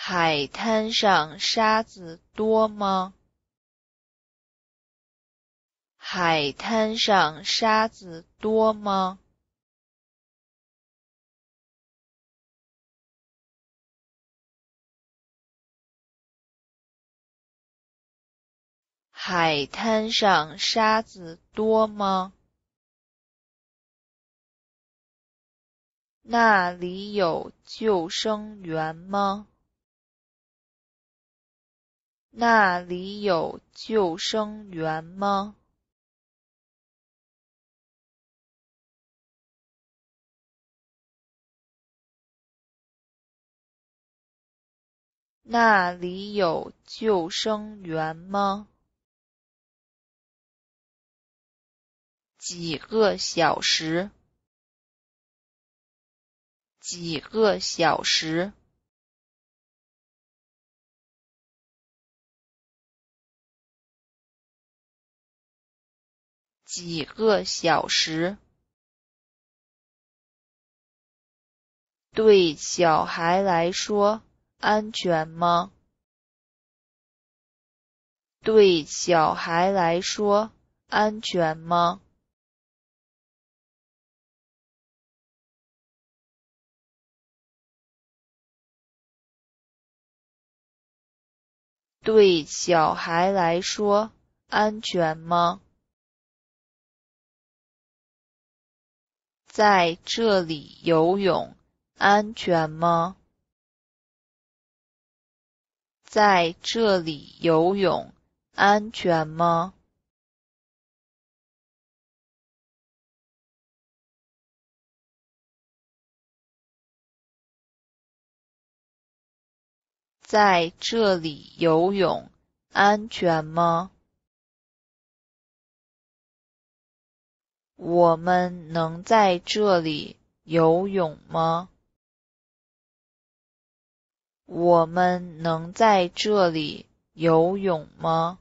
海滩上沙子多吗？海滩上沙子多吗？海滩上沙子多吗？那里有救生员吗？那里有救生员吗？那里有救生员吗？几个小时？几个小时？几个小时？对小孩来说安全吗？对小孩来说安全吗？对小孩来说安全吗？在这里游泳安全吗？在这里游泳安全吗？在这里游泳安全吗？我们能在这里游泳吗？我们能在这里游泳吗？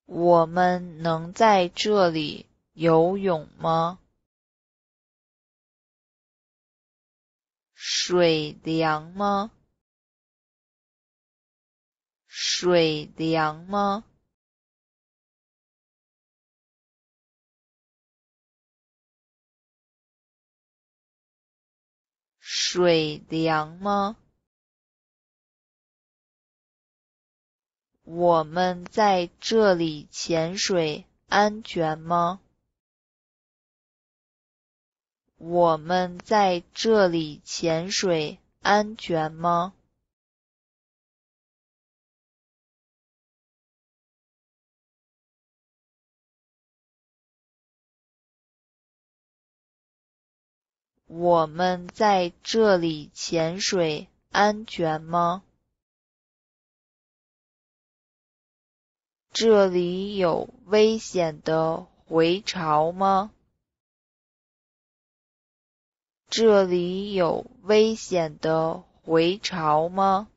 我们能在这里游泳吗？水凉吗？水凉吗？水凉吗？我们在这里潜水安全吗？我们在这里潜水安全吗？我们在这里潜水安全吗？这里有危险的回潮吗？这里有危险的回潮吗？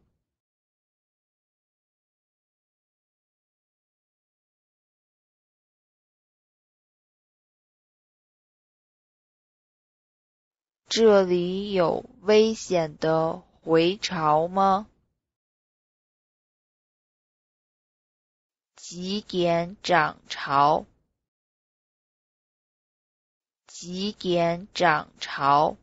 这里有危险的回潮吗？几点涨潮？几点涨潮？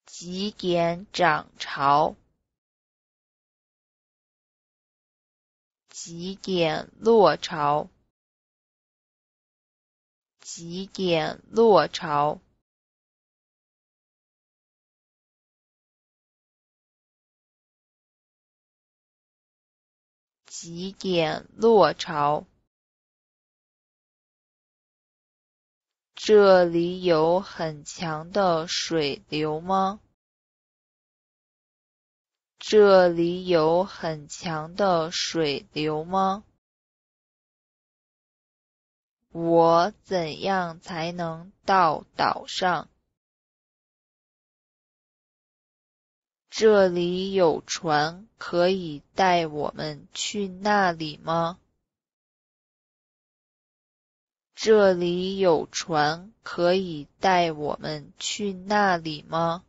几点涨潮？几点落潮？几点落潮？几点落潮？这里有很强的水流吗？这里有很强的水流吗？我怎样才能到岛上？这里有船可以带我们去那里吗？这里有船可以带我们去那里吗？